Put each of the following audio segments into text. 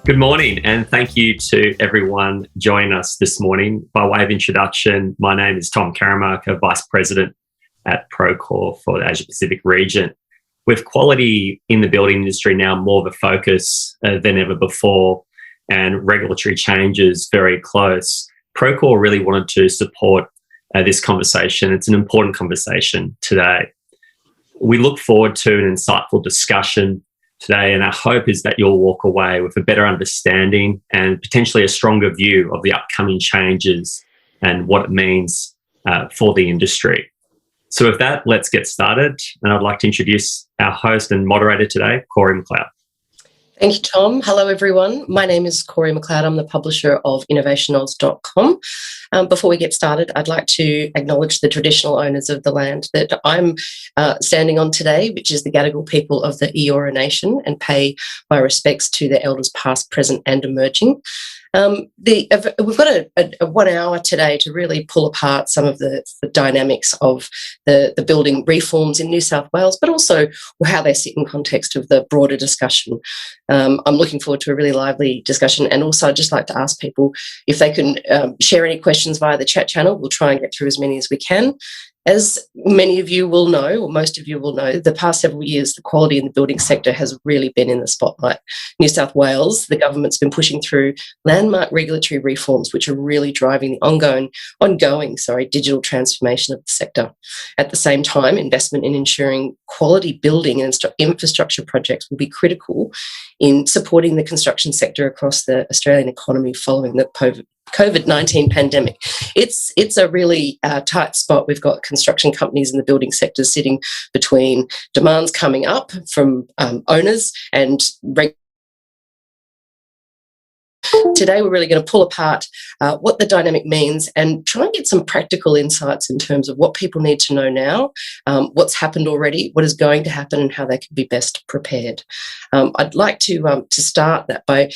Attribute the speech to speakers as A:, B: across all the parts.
A: Good morning, and thank you to everyone joining us this morning. By way of introduction, my name is Tom Karamarka, Vice President at Procore for the Asia Pacific region. With quality in the building industry now more of a focus than ever before, and regulatory changes very close, Procore really wanted to support this conversation. It's an important conversation today. We look forward to an insightful discussion today, and our hope is that you'll walk away with a better understanding and potentially a stronger view of the upcoming changes and what it means for the industry. So with that, let's get started. And I'd like to introduce our host and moderator today, Corey McLeod.
B: Thank you, Tom. Hello, everyone. My name is Corey McLeod. I'm the publisher of innovationoz.com. Before we get started, I'd like to acknowledge the traditional owners of the land that I'm standing on today, which is the Gadigal people of the Eora Nation, and pay my respects to the elders past, present and emerging. We've got a 1 hour today to really pull apart some of the dynamics of the building reforms in New South Wales, but also how they sit in context of the broader discussion. I'm looking forward to a really lively discussion, and also I'd just like to ask people if they can share any questions via the chat channel. We'll try and get through as many as we can. As many of you will know, or most of you will know, the past several years, the quality in the building sector has really been in the spotlight. New South Wales, the government's been pushing through landmark regulatory reforms, which are really driving the ongoing digital transformation of the sector. At the same time, investment in ensuring quality building and infrastructure projects will be critical in supporting the construction sector across the Australian economy following the COVID-19 pandemic. It's a really tight spot. We've got construction companies in the building sector sitting between demands coming up from owners and Today, we're really going to pull apart what the dynamic means and try and get some practical insights in terms of what people need to know now, what's happened already, what is going to happen, and how they can be best prepared. I'd like to start that by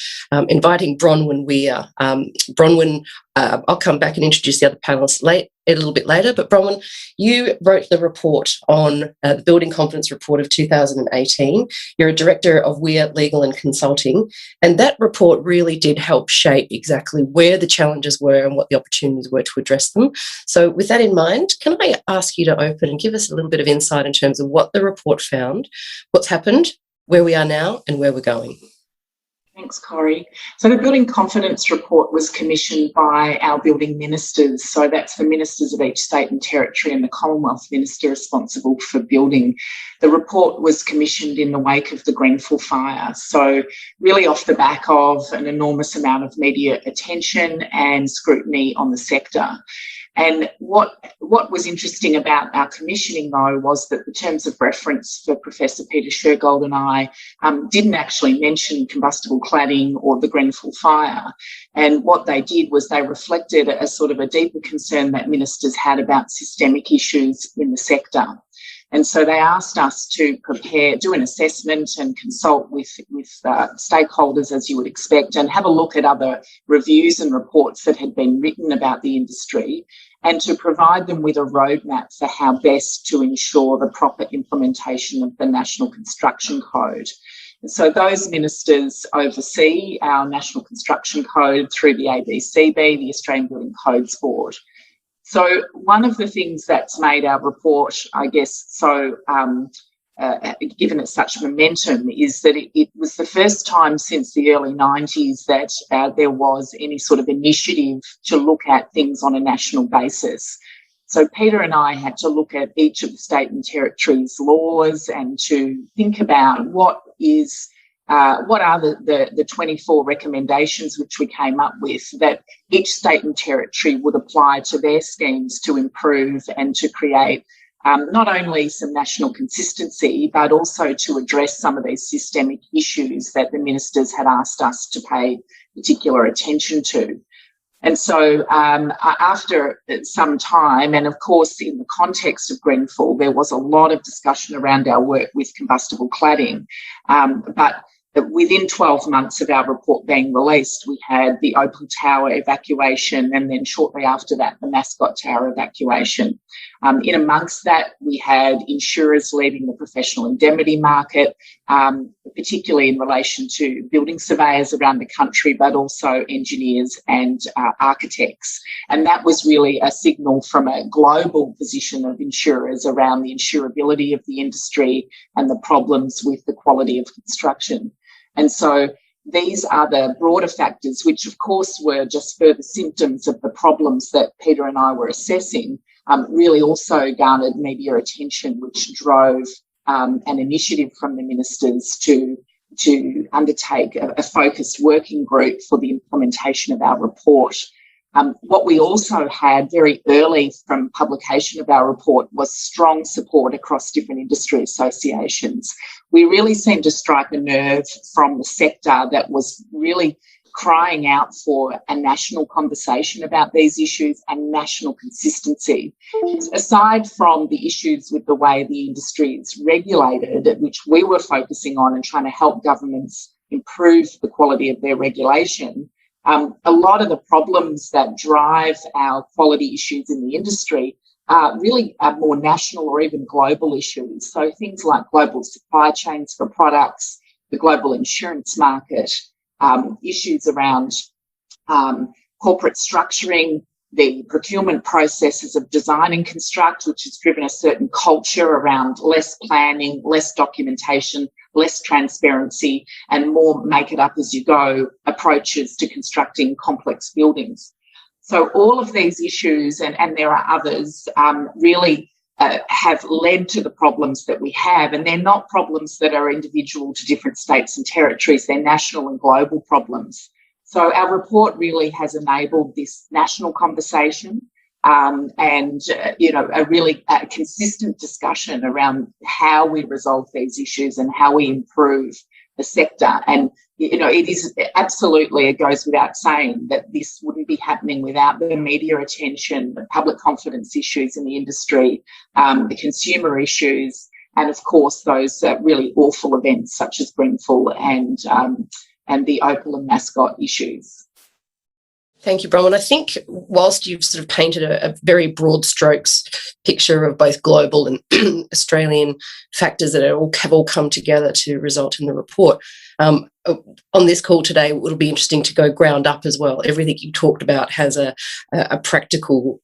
B: inviting Bronwyn Weir. Bronwyn, I'll come back and introduce the other panellists a little bit later, but Bronwyn, you wrote the report on the Building Confidence Report of 2018. You're a director of Weir Legal and Consulting, and that report really did help shape exactly where the challenges were and what the opportunities were to address them. So with that in mind, can I ask you to open and give us a little bit of insight in terms of what the report found, what's happened, where we are now, and where we're going?
C: Thanks, Corey. So the Building Confidence Report was commissioned by our building ministers. So that's the ministers of each state and territory and the Commonwealth Minister responsible for building. The report was commissioned in the wake of the Grenfell fire. So really off the back of an enormous amount of media attention and scrutiny on the sector. And what was interesting about our commissioning, though, was that the terms of reference for Professor Peter Shergold and I didn't actually mention combustible cladding or the Grenfell fire. And what they did was they reflected a sort of a deeper concern that ministers had about systemic issues in the sector. And so they asked us to do an assessment and consult with stakeholders, as you would expect, and have a look at other reviews and reports that had been written about the industry, and to provide them with a roadmap for how best to ensure the proper implementation of the National Construction Code. And so those ministers oversee our National Construction Code through the ABCB, the Australian Building Codes Board. So one of the things that's made our report, I guess, so given it such momentum, is that it was the first time since the early 90s that there was any sort of initiative to look at things on a national basis. So Peter and I had to look at each of the state and territories' laws and to think about what are the 24 recommendations which we came up with that each state and territory would apply to their schemes to improve and to create not only some national consistency, but also to address some of these systemic issues that the ministers had asked us to pay particular attention to. And so after some time, and of course in the context of Grenfell, there was a lot of discussion around our work with combustible cladding, but within 12 months of our report being released, we had the Opal Tower evacuation, and then shortly after that, the Mascot Tower evacuation. In amongst that, we had insurers leaving the professional indemnity market, particularly in relation to building surveyors around the country, but also engineers and architects. And that was really a signal from a global position of insurers around the insurability of the industry and the problems with the quality of construction. And so these are the broader factors, which of course were just further symptoms of the problems that Peter and I were assessing, really also garnered media attention, which drove an initiative from the ministers to undertake a focused working group for the implementation of our report. What we also had very early from publication of our report was strong support across different industry associations. We really seemed to strike a nerve from the sector that was really crying out for a national conversation about these issues and national consistency. Aside from the issues with the way the industry is regulated, which we were focusing on and trying to help governments improve the quality of their regulation, a lot of the problems that drive our quality issues in the industry really are more national or even global issues. So things like global supply chains for products, the global insurance market, issues around corporate structuring, the procurement processes of design and construct, which has driven a certain culture around less planning, less documentation, less transparency, and more make it up as you go approaches to constructing complex buildings. So all of these issues, and there are others, really have led to the problems that we have. And they're not problems that are individual to different states and territories, they're national and global problems. So our report really has enabled this national conversation a really consistent discussion around how we resolve these issues and how we improve the sector. And, it is absolutely, it goes without saying that this wouldn't be happening without the media attention, the public confidence issues in the industry, the consumer issues, and of course those really awful events such as Grenfell and the Opal and Mascot issues.
B: Thank you, Bronwyn. I think whilst you've sort of painted a very broad strokes picture of both global and Australian factors that have all come together to result in the report, on this call today, it'll be interesting to go ground up as well. Everything you talked about has a practical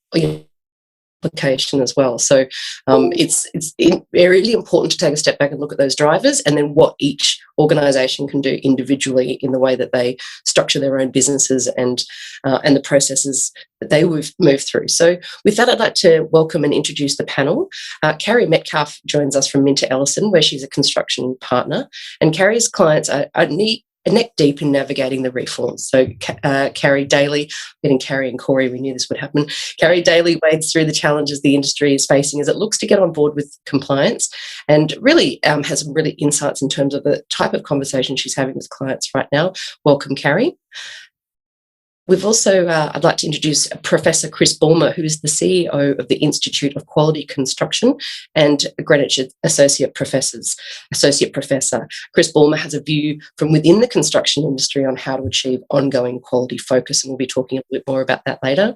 B: application as well. So it's really important to take a step back and look at those drivers and then what each organisation can do individually in the way that they structure their own businesses and the processes that they move through. So with that, I'd like to welcome and introduce the panel. Carrie Metcalf joins us from Minter Ellison, where she's a construction partner, and Carrie's clients are neck deep in navigating the reforms. So Carrie Daly, getting Carrie and Corey, we knew this would happen. Carrie Daly wades through the challenges the industry is facing as it looks to get on board with compliance, and really has some really insights in terms of the type of conversation she's having with clients right now. Welcome, Carrie. We've also, I'd like to introduce Professor Chris Bulmer, who is the CEO of the Institute of Quality Construction and Greenwich Associate Professor. Chris Bulmer has a view from within the construction industry on how to achieve ongoing quality focus, and we'll be talking a bit more about that later.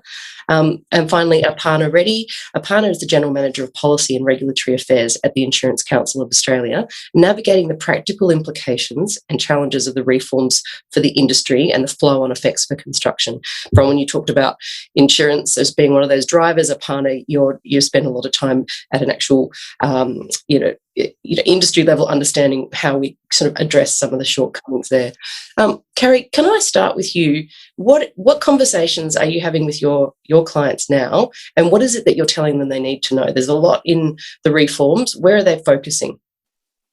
B: And finally, Aparna Reddy. Aparna is the General Manager of Policy and Regulatory Affairs at the Insurance Council of Australia, navigating the practical implications and challenges of the reforms for the industry and the flow-on effects for construction. From when you talked about insurance as being one of those drivers, Aparna, you spend a lot of time at an actual, industry level, understanding how we sort of address some of the shortcomings there. Carrie, can I start with you? What conversations are you having with your clients now, and what is it that you're telling them they need to know? There's a lot in the reforms. Where are they focusing?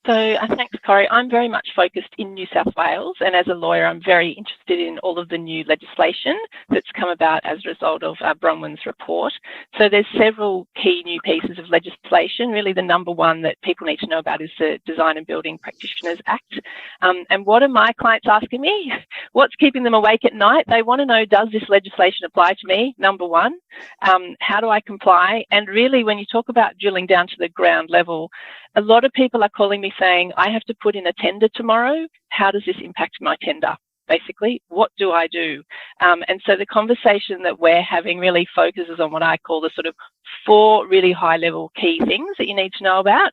D: So thanks, Corey. I'm very much focused in New South Wales, and as a lawyer, I'm very interested in all of the new legislation that's come about as a result of Bronwyn's report. So there's several key new pieces of legislation. Really, the number one that people need to know about is the Design and Building Practitioners Act. And what are my clients asking me? What's keeping them awake at night? They want to know, does this legislation apply to me? Number one. How do I comply? And really, when you talk about drilling down to the ground level, a lot of people are calling me saying, I have to put in a tender tomorrow. How does this impact my tender? Basically, what do I do? And so the conversation that we're having really focuses on what I call the sort of 4 really high-level key things that you need to know about.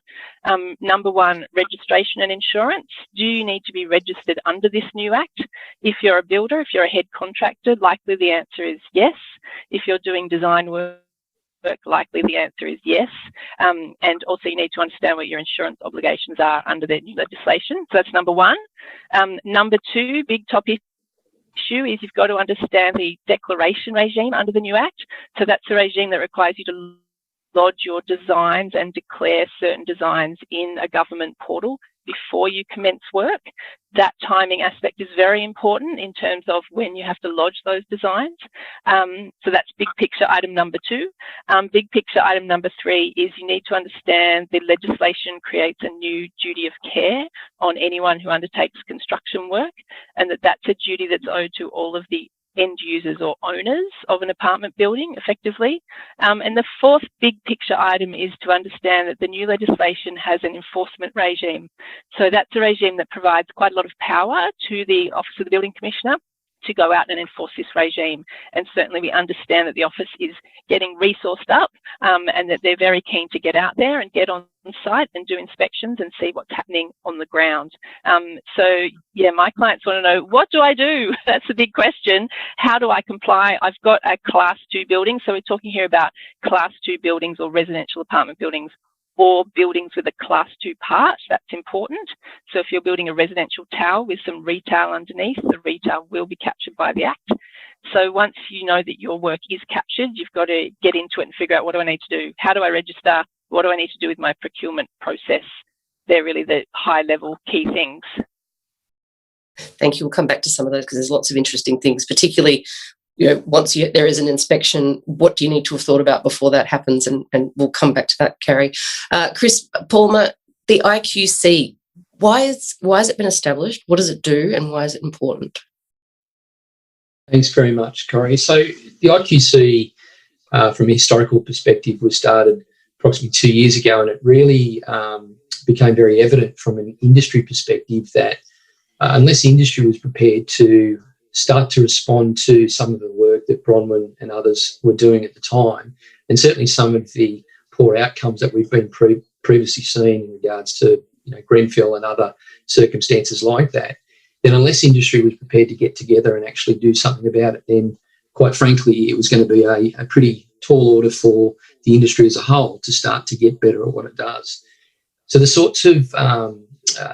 D: Number 1, registration and insurance. Do you need to be registered under this new Act? If you're a builder, if you're a head contractor, likely the answer is yes. If you're doing design work, likely the answer is yes. And also you need to understand what your insurance obligations are under the new legislation. So that's number 1. Number 2, big topic issue is you've got to understand the declaration regime under the new Act. So that's a regime that requires you to lodge your designs and declare certain designs in a government portal before you commence work. That timing aspect is very important in terms of when you have to lodge those designs. So that's big picture item number 2. Big picture item number 3 is you need to understand the legislation creates a new duty of care on anyone who undertakes construction work, and that's a duty that's owed to all of the end users or owners of an apartment building effectively. And the 4th big picture item is to understand that the new legislation has an enforcement regime. So that's a regime that provides quite a lot of power to the Office of the Building Commissioner to go out and enforce this regime. And certainly we understand that the office is getting resourced up and that they're very keen to get out there and get on site and do inspections and see what's happening on the ground. So yeah, my clients want to know, what do I do? That's a big question. How do I comply? I've got a Class 2 building. So we're talking here about Class 2 buildings or residential apartment buildings, or buildings with a Class 2 part. That's important. So if you're building a residential tower with some retail underneath, the retail will be captured by the Act. So once you know that your work is captured, you've got to get into it and figure out, what do I need to do? How do I register? What do I need to do with my procurement process? They're really the high-level key things.
B: Thank you. We'll come back to some of those because there's lots of interesting things, particularly once there is an inspection, what do you need to have thought about before that happens? And we'll come back to that, Carrie. Chris Palmer, the IQC, why has it been established? What does it do, and why is it important?
E: Thanks very much, Corey. So the IQC, from a historical perspective, was started approximately 2 years ago, and it really became very evident from an industry perspective that unless industry was prepared to start to respond to some of the work that Bronwyn and others were doing at the time, and certainly some of the poor outcomes that we've been previously seeing in regards to Grenfell and other circumstances like that, then unless industry was prepared to get together and actually do something about it, then quite frankly it was going to be a pretty tall order for the industry as a whole to start to get better at what it does. So the sorts of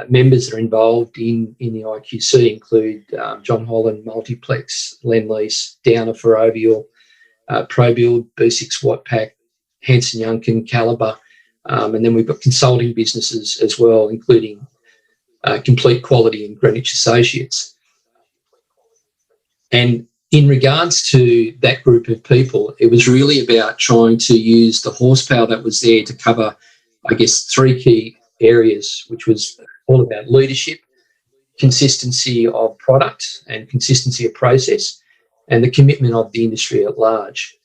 E: members that are involved in the IQC include John Holland, Multiplex, Lendlease, Downer, Ferrovial, ProBuild, B6 Wattpac, Hanson Yuncken, Calibre, and then we've got consulting businesses as well, including Complete Quality and Greenwich Associates. And in regards to that group of people, it was really about trying to use the horsepower that was there to cover, I guess, 3 key areas, which was all about leadership, consistency of product and consistency of process, and the commitment of the industry at large.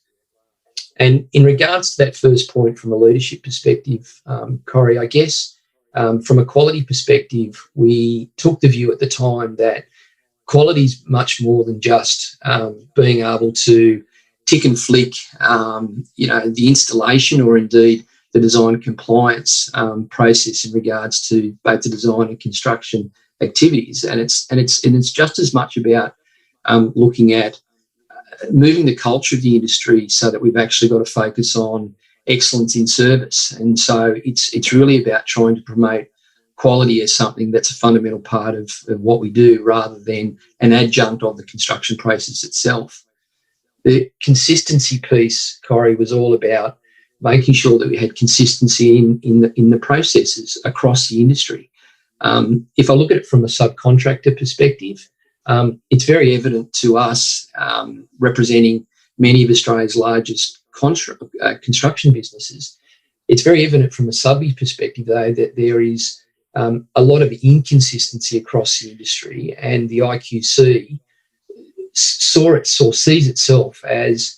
E: And in regards to that first point from a leadership perspective, Corey, I guess from a quality perspective, we took the view at the time that quality is much more than just being able to tick and flick, the installation or indeed the design compliance process in regards to both the design and construction activities, and it's just as much about looking at moving the culture of the industry so that we've actually got to focus on excellence in service. And so it's really about trying to promote quality as something that's a fundamental part of what we do, rather than an adjunct of the construction process itself. The consistency piece, Corey, was all about making sure that we had consistency in the processes across the industry. If I look at it from a subcontractor perspective, it's very evident to us, representing many of Australia's largest construction businesses, it's very evident from a subby perspective, though, that there is a lot of inconsistency across the industry, and the IQC sees itself as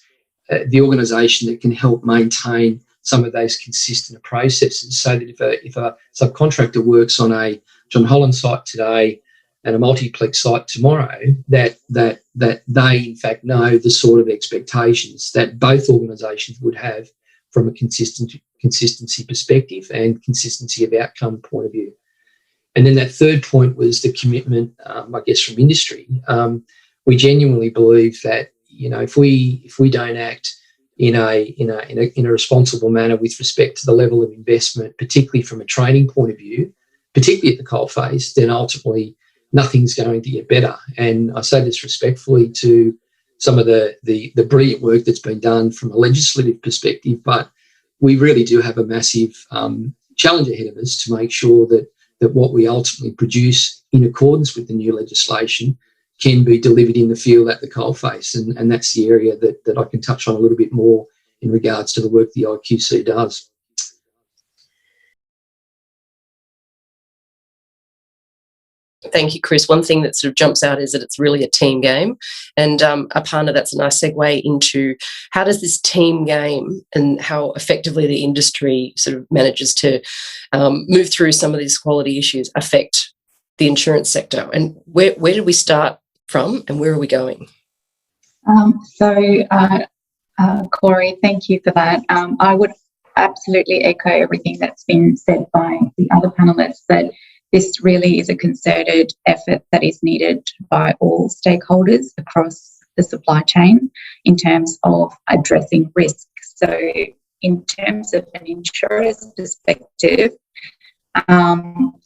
E: the organisation that can help maintain some of those consistent processes, so that if a subcontractor works on a John Holland site today and a Multiplex site tomorrow, that they in fact know the sort of expectations that both organisations would have from a consistency perspective and consistency of outcome point of view. And then that third point was the commitment, I guess, from industry. We genuinely believe that, you know, if we don't act in a responsible manner with respect to the level of investment, particularly from a training point of view, particularly at the coalface, then ultimately nothing's going to get better. And I say this respectfully to some of the brilliant work that's been done from a legislative perspective, but we really do have a massive challenge ahead of us to make sure that what we ultimately produce in accordance with the new legislation can be delivered in the field at the coalface. And that's the area that I can touch on a little bit more in regards to the work the IQC does.
B: Thank you, Chris. One thing that sort of jumps out is that it's really a team game. And Aparna, that's a nice segue into how does this team game and how effectively the industry sort of manages to move through some of these quality issues affect the insurance sector. And where did we start from and where are we going?
F: Corey, thank you for that. I would absolutely echo everything that's been said by the other panellists, that this really is a concerted effort that is needed by all stakeholders across the supply chain in terms of addressing risk. So in terms of an insurer's perspective,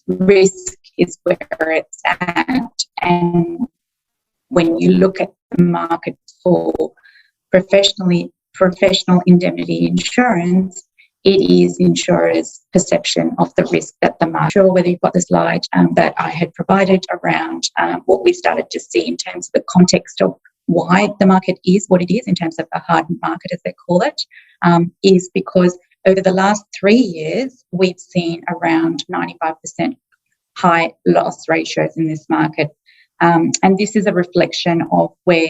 F: risk is where it's at. And when you look at the market for professional indemnity insurance, it is insurers' perception of the risk that the market. Sure, whether you've got the slide that I had provided around what we started to see in terms of the context of why the market is what it is in terms of a hardened market, as they call it, is because over the last 3 years, we've seen around 95% high loss ratios in this market. And this is a reflection of where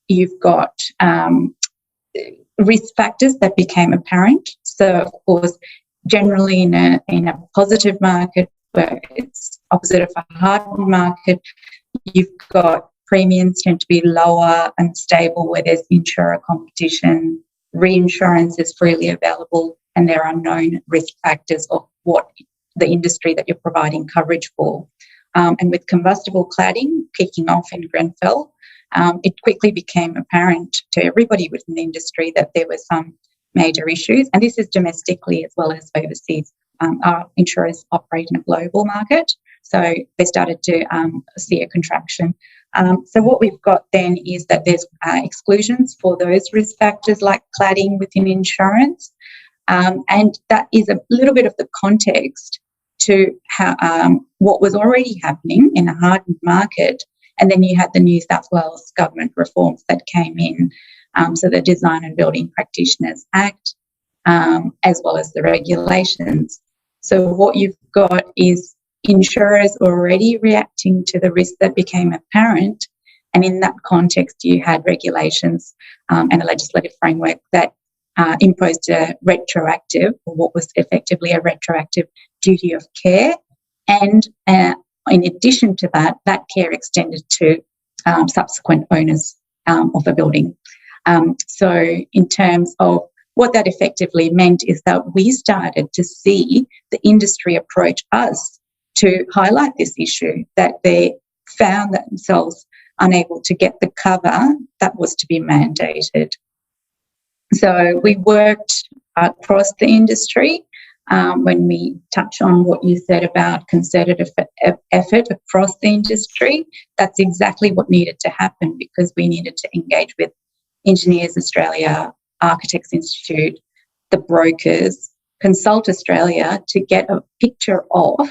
F: you've got risk factors that became apparent. So, of course, generally in a positive market where it's opposite of a hardened market, you've got premiums tend to be lower and stable where there's insurer competition, reinsurance is freely available, and there are known risk factors of what the industry that you're providing coverage for. And with combustible cladding kicking off in Grenfell, it quickly became apparent to everybody within the industry that there were some major issues, and this is domestically as well as overseas. Our insurers operate in a global market, so they started to see a contraction. So what we've got then is that there's exclusions for those risk factors like cladding within insurance, and that is a little bit of the context to how what was already happening in a hardened market. And then you had the New South Wales government reforms that came in, so the Design and Building Practitioners Act, as well as the regulations. So what you've got is insurers already reacting to the risk that became apparent, and in that context you had regulations and a legislative framework that imposed a retroactive, or what was effectively a retroactive duty of care, and in addition to that, that care extended to subsequent owners of a building. So in terms of what that effectively meant is that we started to see the industry approach us to highlight this issue, that they found themselves unable to get the cover that was to be mandated. So we worked across the industry. When we touch on what you said about concerted effort across the industry, that's exactly what needed to happen, because we needed to engage with Engineers Australia, Architects Institute, the brokers, Consult Australia to get a picture of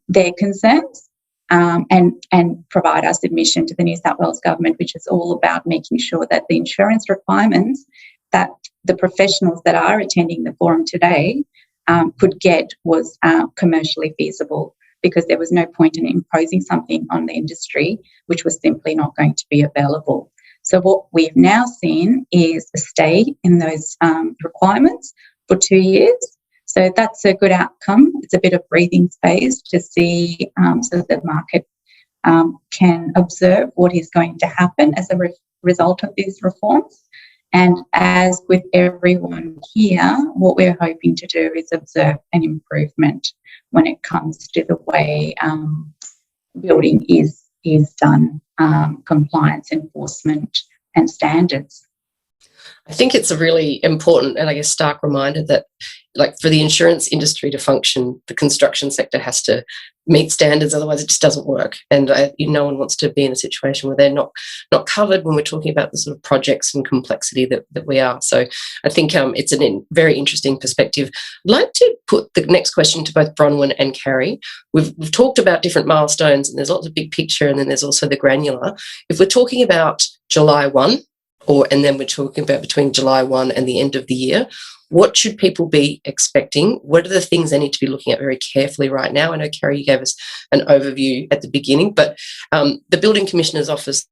F: their concerns and provide our submission to the New South Wales government, which is all about making sure that the insurance requirements that the professionals that are attending the forum today could get was commercially feasible, because there was no point in imposing something on the industry which was simply not going to be available. So what we've now seen is a stay in those requirements for 2 years. So that's a good outcome. It's a bit of breathing space to see so that the market can observe what is going to happen as a result of these reforms. And as with everyone here, what we're hoping to do is observe an improvement when it comes to the way building is done, compliance, enforcement and standards.
B: I think it's a really important and I guess stark reminder that, like, for the insurance industry to function, the construction sector has to meet standards, otherwise it just doesn't work. And no one wants to be in a situation where they're not covered when we're talking about the sort of projects and complexity that we are. So I think it's a very interesting perspective. I'd like to put the next question to both Bronwyn and Carrie. We've talked about different milestones, and there's lots of big picture, and then there's also the granular. If we're talking about July 1, and then we're talking about between July 1 and the end of the year, what should people be expecting? What are the things they need to be looking at very carefully right now? I know, Carrie, you gave us an overview at the beginning, but the Building Commissioner's Office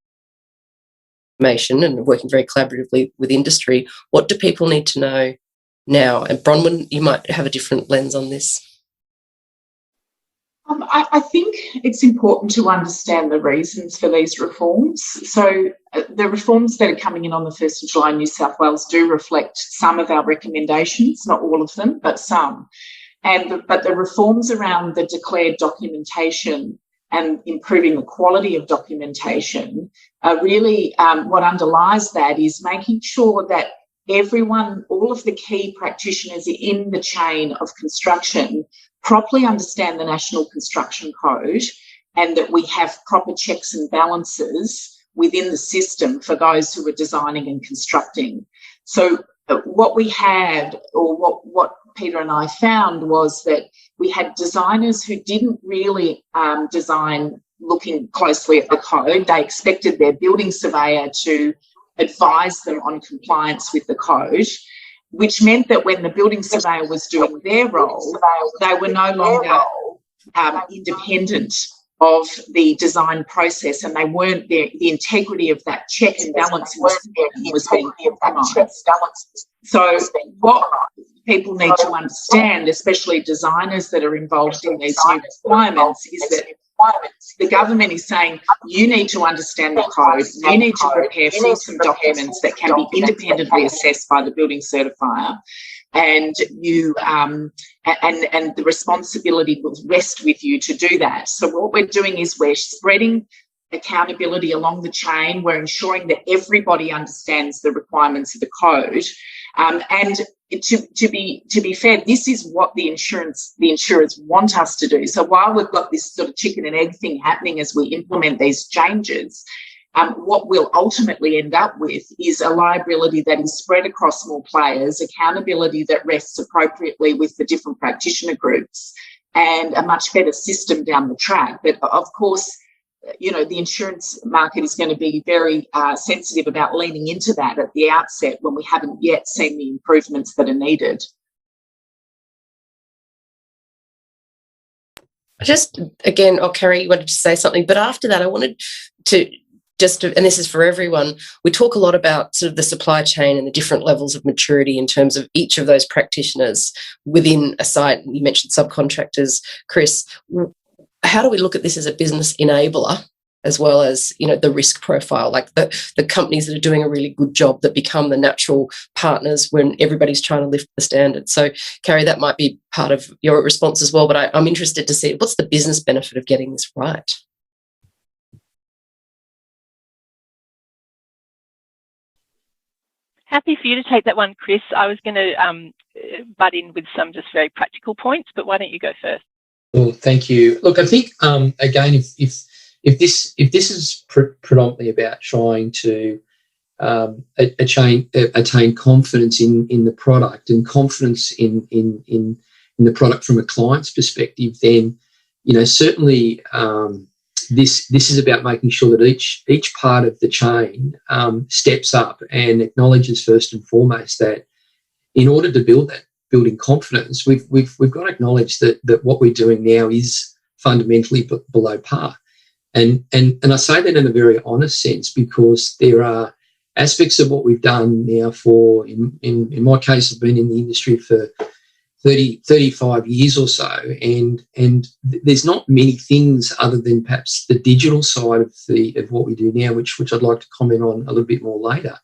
B: and working very collaboratively with industry, what do people need to know now? And Bronwyn, you might have a different lens on this.
C: I think it's important to understand the reasons for these reforms. So the reforms that are coming in on the 1st of July in New South Wales do reflect some of our recommendations, not all of them, but some. But the reforms around the declared documentation and improving the quality of documentation are really what underlies that is making sure that everyone, all of the key practitioners in the chain of construction properly understand the National Construction Code, and that we have proper checks and balances within the system for those who are designing and constructing. So what we had, or what Peter and I found, was that we had designers who didn't really design looking closely at the code. They expected their building surveyor to advise them on compliance with the code, which meant that when the building surveyor was doing their role, they were no longer independent of the design process, and they weren't there. The integrity of that check and balance was being compromised. So what people need to understand, especially designers that are involved in these new requirements, is that the government is saying you need to understand the code, you need to prepare fulsome documents that can be independently assessed by the building certifier, and you and the responsibility will rest with you to do that. So what we're doing is we're spreading accountability along the chain. We're ensuring that everybody understands the requirements of the code, and to be fair, this is what the insurers want us to do. So while we've got this sort of chicken and egg thing happening as we implement these changes, what we'll ultimately end up with is a liability that is spread across more players, accountability that rests appropriately with the different practitioner groups, and a much better system down the track. But of course, you know, the insurance market is going to be very sensitive about leaning into that at the outset when we haven't yet seen the improvements that are needed.
B: Just again, Carrie, you wanted to say something, but after that I wanted to and this is for everyone, we talk a lot about sort of the supply chain and the different levels of maturity in terms of each of those practitioners within a site. You mentioned subcontractors, Chris. How do we look at this as a business enabler, as well as, you know, the risk profile, like the companies that are doing a really good job that become the natural partners when everybody's trying to lift the standard? So, Carrie, that might be part of your response as well, but I'm interested to see what's the business benefit of getting this right.
D: Happy for you to take that one, Chris. I was going to butt in with some just very practical points, but why don't you go first?
E: Well, thank you. Look, I think again, if this is predominantly about trying to attain confidence in the product and confidence in the product from a client's perspective, then, you know, certainly this is about making sure that each part of the chain steps up and acknowledges first and foremost that in order to build that building confidence, we've got to acknowledge that what we're doing now is fundamentally below par. And I say that in a very honest sense, because there are aspects of what we've done now for, in my case, I've been in the industry for 35 years or so, and there's not many things other than perhaps the digital side of what we do now, which I'd like to comment on a little bit more later.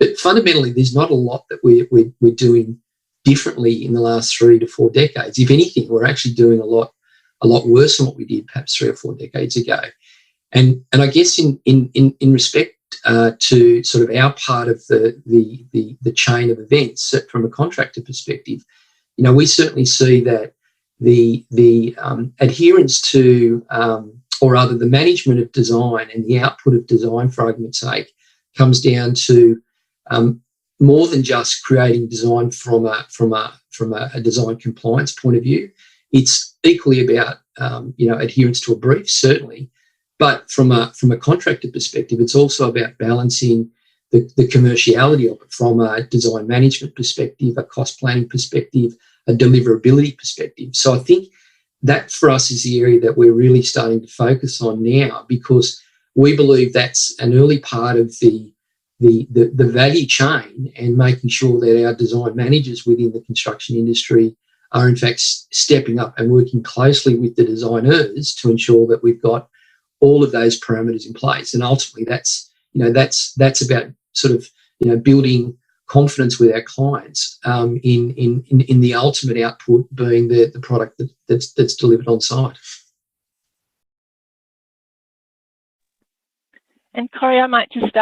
E: But fundamentally, there's not a lot that we're doing differently in the last 3 to 4 decades. If anything, we're actually doing a lot worse than what we did perhaps 3 or 4 decades ago. And I guess in respect to sort of our part of the chain of events from a contractor perspective, we certainly see that the adherence to, or rather the management of design and the output of design, for argument's sake, comes down to more than just creating design from a design compliance point of view. It's equally about adherence to a brief, certainly, but from a contractor perspective, it's also about balancing the commerciality of it from a design management perspective, a cost planning perspective, a deliverability perspective. So I think that for us is the area that we're really starting to focus on now, because we believe that's an early part of the value chain, and making sure that our design managers within the construction industry are in fact stepping up and working closely with the designers to ensure that we've got all of those parameters in place. And ultimately that's about sort of building confidence with our clients in the ultimate output being the product that's delivered on site.
D: And Corey, I might just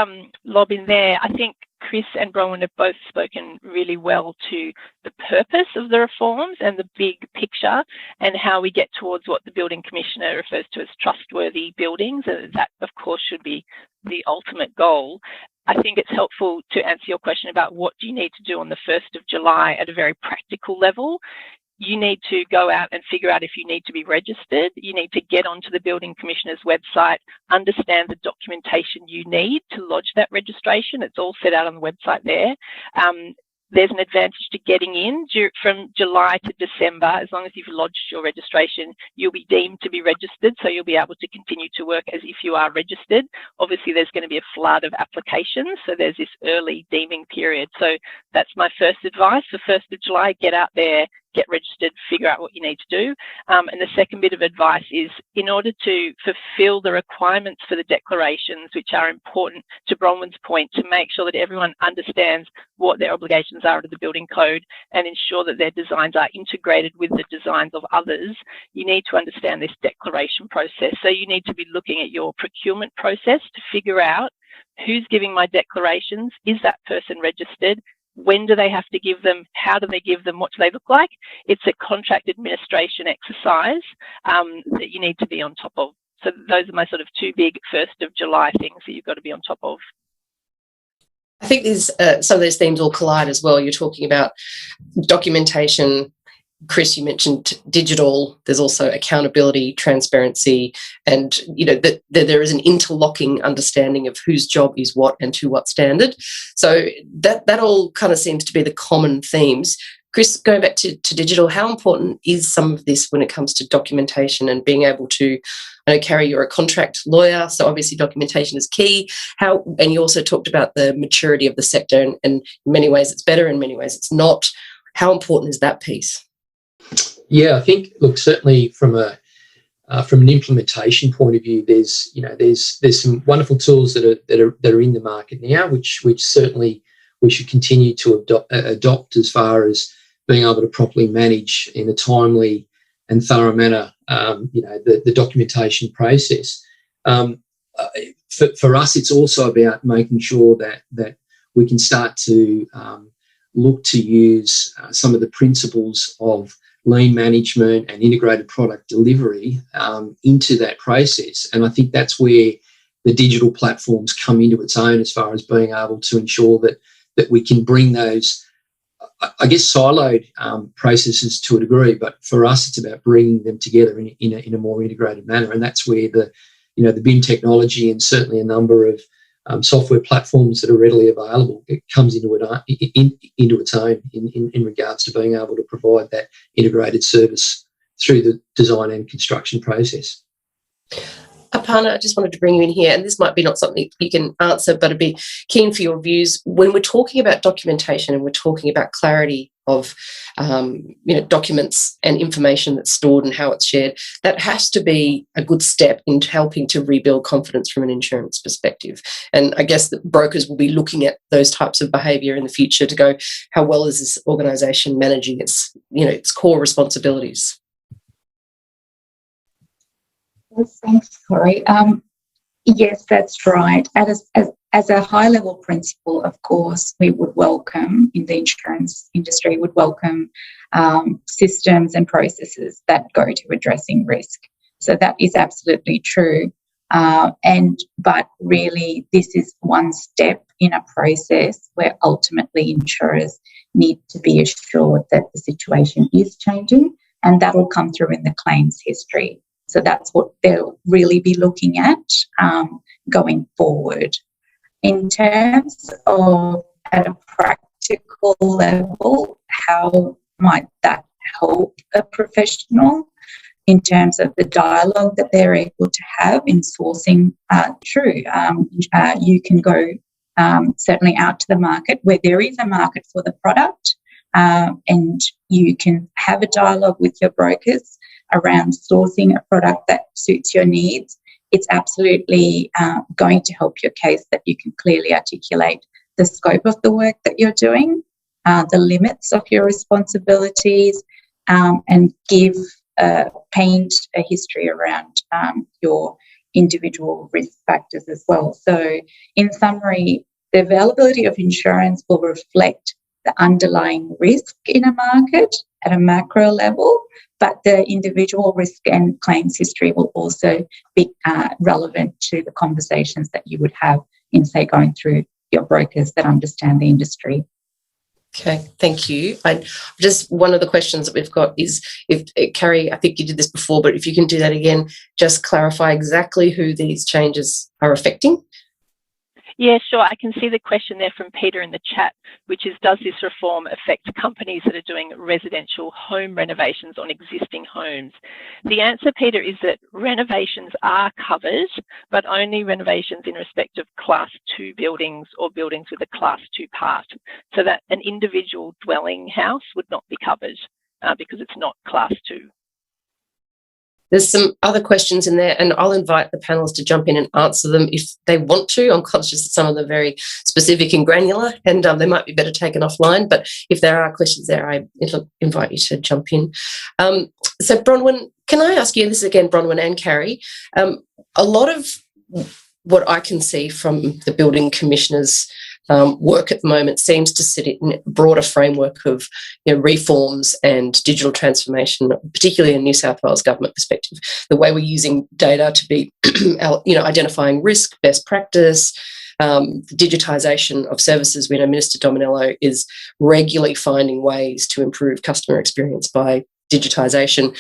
D: lob in there. I think Chris and Bronwyn have both spoken really well to the purpose of the reforms and the big picture, and how we get towards what the Building Commissioner refers to as trustworthy buildings. That, of course, should be the ultimate goal. I think it's helpful to answer your question about what do you need to do on the 1st of July at a very practical level. You need to go out and figure out if you need to be registered. You need to get onto the Building Commissioner's website, understand the documentation you need to lodge that registration. It's all set out on the website there. There's an advantage to getting in from July to December. As long as you've lodged your registration, you'll be deemed to be registered, so you'll be able to continue to work as if you are registered. Obviously, there's going to be a flood of applications, so there's this early deeming period. So that's my first advice. The 1st of July, get out there, get registered, figure out what you need to do. And the second bit of advice is, in order to fulfil the requirements for the declarations, which are important to Bronwyn's point, to make sure that everyone understands what their obligations are under the building code and ensure that their designs are integrated with the designs of others, you need to understand this declaration process. So you need to be looking at your procurement process to figure out who's giving my declarations, is that person registered, when do they have to give them, how do they give them, what do they look like? It's a contract administration exercise that you need to be on top of. So those are my sort of 2 big 1st of July things that you've got to be on top of.
B: I think there's some of those themes all collide as well. You're talking about documentation. Chris, you mentioned digital. There's also accountability, transparency, and that there is an interlocking understanding of whose job is what and to what standard. So that all kind of seems to be the common themes. Chris, going back to digital, how important is some of this when it comes to documentation and being able to, I know, Carrie, you're a contract lawyer, so obviously documentation is key. And you also talked about the maturity of the sector, and in many ways it's better, in many ways it's not. How important is that piece?
E: Yeah, I think, look, certainly from an implementation point of view, there's some wonderful tools that are in the market now, which certainly we should continue to adopt as far as being able to properly manage in a timely and thorough manner, the documentation process. For us, it's also about making sure that we can start to look to use some of the principles of lean management and integrated product delivery into that process. And I think that's where the digital platforms come into its own, as far as being able to ensure that we can bring those, I guess, siloed processes to a degree. But for us, it's about bringing them together in a more integrated manner. And that's where the BIM technology, and certainly a number of software platforms that are readily available, it comes into its own in regards to being able to provide that integrated service through the design and construction process.
B: Aparna, I just wanted to bring you in here, and this might be not something you can answer, but I'd be keen for your views. When we're talking about documentation and we're talking about clarity of documents and information that's stored and how it's shared, that has to be a good step in helping to rebuild confidence from an insurance perspective. And I guess that brokers will be looking at those types of behaviour in the future to go, how well is this organisation managing its core responsibilities?
F: Yes, thanks, Corey. Yes, that's right. As a high-level principle, of course, we would welcome, in the insurance industry, would welcome systems and processes that go to addressing risk. So that is absolutely true. But really, this is one step in a process where ultimately insurers need to be assured that the situation is changing, and that will come through in the claims history. So that's what they'll really be looking at going forward. In terms of, at a practical level, how might that help a professional in terms of the dialogue that they're able to have in sourcing? True, you can go certainly out to the market where there is a market for the product, and you can have a dialogue with your brokers around sourcing a product that suits your needs. It's absolutely going to help your case that you can clearly articulate the scope of the work that you're doing, the limits of your responsibilities, and paint a history around your individual risk factors as well. So in summary, the availability of insurance will reflect the underlying risk in a market at a macro level, but the individual risk and claims history will also be relevant to the conversations that you would have in, say, going through your brokers that understand the industry.
B: Okay, thank you. Just one of the questions that we've got is, if Carrie, I think you did this before, but if you can do that again, just clarify exactly who these changes are affecting.
D: Yeah, sure. I can see the question there from Peter in the chat, which is, does this reform affect companies that are doing residential home renovations on existing homes? The answer, Peter, is that renovations are covered, but only renovations in respect of Class 2 buildings or buildings with a Class 2 part. So that an individual dwelling house would not be covered because it's not Class 2.
B: There's some other questions in there, and I'll invite the panelists to jump in and answer them if they want to. I'm conscious that some of them are very specific and granular, and they might be better taken offline. But if there are questions there, I invite you to jump in. So, Bronwyn, can I ask you, and this is again Bronwyn and Carrie, a lot of what I can see from the Building Commissioner's work at the moment seems to sit in a broader framework of reforms and digital transformation, particularly in New South Wales government perspective. The way we're using data to be, identifying risk, best practice, digitisation of services. We know Minister Dominello is regularly finding ways to improve customer experience by digitisation.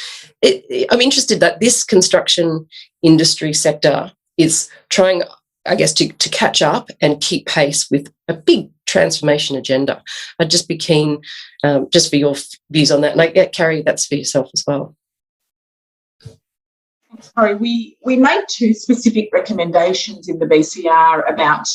B: I'm interested that this construction industry sector is trying, I guess, to catch up and keep pace with a big transformation agenda. I'd just be keen just for your views on that. And I get, Carrie, that's for yourself as well.
C: Sorry, we made two specific recommendations in the BCR about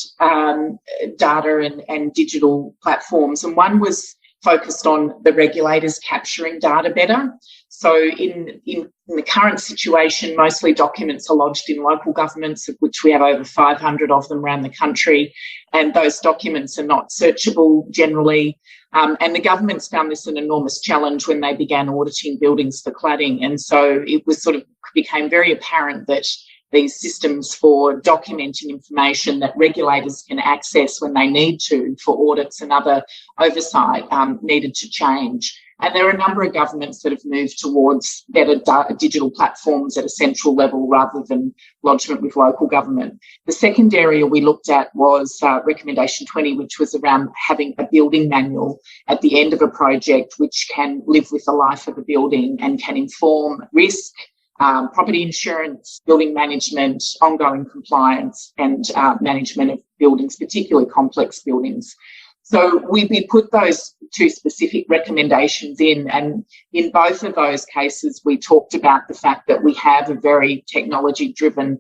C: data and digital platforms, and one was focused on the regulators capturing data better. So in the current situation, mostly documents are lodged in local governments, of which we have over 500 of them around the country, and those documents are not searchable generally. And the government's found this an enormous challenge when they began auditing buildings for cladding. And so it was became very apparent that these systems for documenting information that regulators can access when they need to for audits and other oversight needed to change. And there are a number of governments that have moved towards better digital platforms at a central level rather than lodgement with local government. The second area we looked at was recommendation 20, which was around having a building manual at the end of a project which can live with the life of a building and can inform risk, property insurance, building management, ongoing compliance and management of buildings, particularly complex buildings. So we put those two specific recommendations in, and in both of those cases we talked about the fact that we have a very technology-driven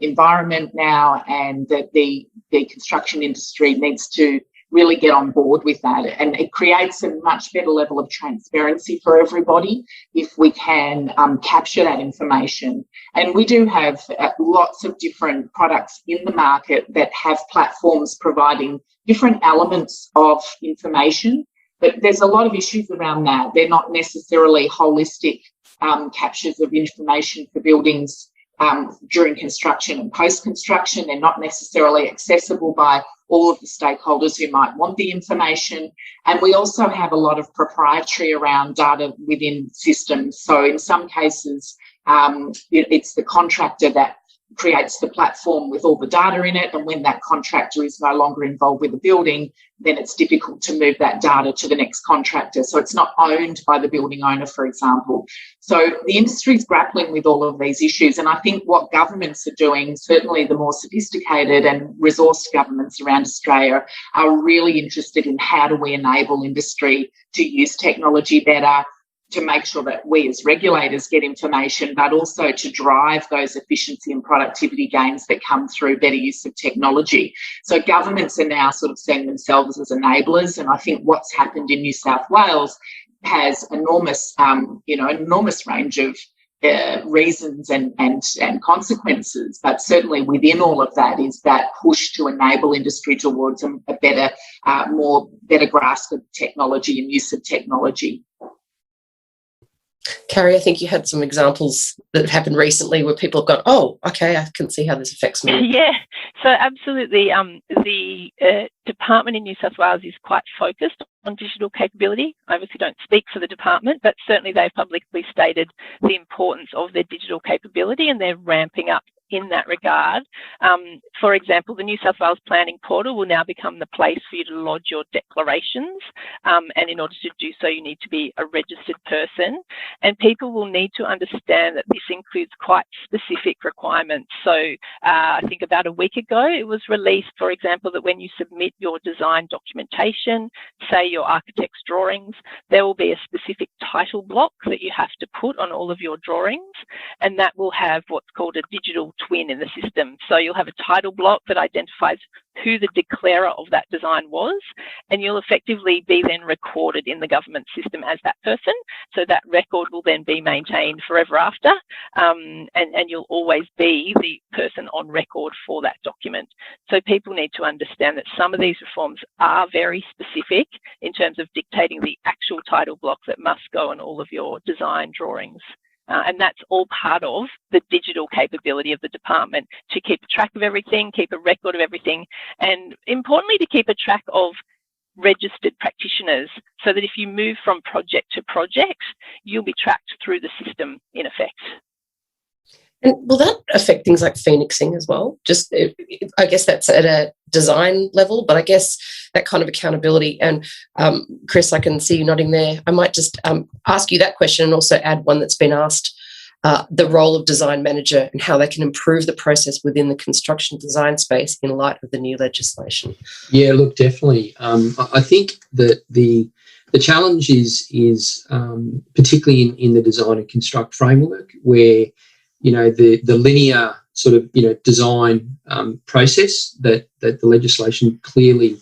C: environment now, and that the construction industry needs to really get on board with that. And it creates a much better level of transparency for everybody if we can capture that information. And we do have lots of different products in the market that have platforms providing different elements of information, but there's a lot of issues around that. They're not necessarily holistic captures of information for buildings during construction and post-construction. They're not necessarily accessible by all of the stakeholders who might want the information. And we also have a lot of proprietary around data within systems. So in some cases, it's the contractor that creates the platform with all the data in it, and when that contractor is no longer involved with the building, then it's difficult to move that data to the next contractor. So it's not owned by the building owner, for example. So the industry is grappling with all of these issues, and I think what governments are doing, certainly the more sophisticated and resourced governments around Australia, are really interested in how do we enable industry to use technology better, to make sure that we as regulators get information, but also to drive those efficiency and productivity gains that come through better use of technology. So governments are now sort of seeing themselves as enablers, and I think what's happened in New South Wales has enormous range of reasons and consequences, but certainly within all of that is that push to enable industry towards a better grasp of technology and use of technology.
B: Carrie, I think you had some examples that have happened recently where people have gone, oh, okay, I can see how this affects me.
D: Yeah, so absolutely. The department in New South Wales is quite focused on digital capability. I obviously don't speak for the department, but certainly they've publicly stated the importance of their digital capability, and they're ramping up in that regard. For example, the New South Wales Planning Portal will now become the place for you to lodge your declarations, and in order to do so you need to be a registered person, and people will need to understand that this includes quite specific requirements. So I think about a week ago it was released, for example, that when you submit your design documentation, say your architect's drawings, there will be a specific title block that you have to put on all of your drawings, and that will have what's called a digital twin in the system. So you'll have a title block that identifies who the declarer of that design was, and you'll effectively be then recorded in the government system as that person. So that record will then be maintained forever after, and you'll always be the person on record for that document. So people need to understand that some of these reforms are very specific in terms of dictating the actual title block that must go on all of your design drawings. And that's all part of the digital capability of the department, to keep a track of everything, keep a record of everything, and importantly to keep a track of registered practitioners, so that if you move from project to project, you'll be tracked through the system in effect.
B: And will that affect things like phoenixing as well? Just, I guess that's at a design level, but I guess that kind of accountability. And Chris, I can see you nodding there. I might just ask you that question and also add one that's been asked, the role of design manager and how they can improve the process within the construction design space in light of the new legislation.
E: Yeah, look, definitely. I think that the challenge is particularly in the design and construct framework, where the linear sort of design process that the legislation clearly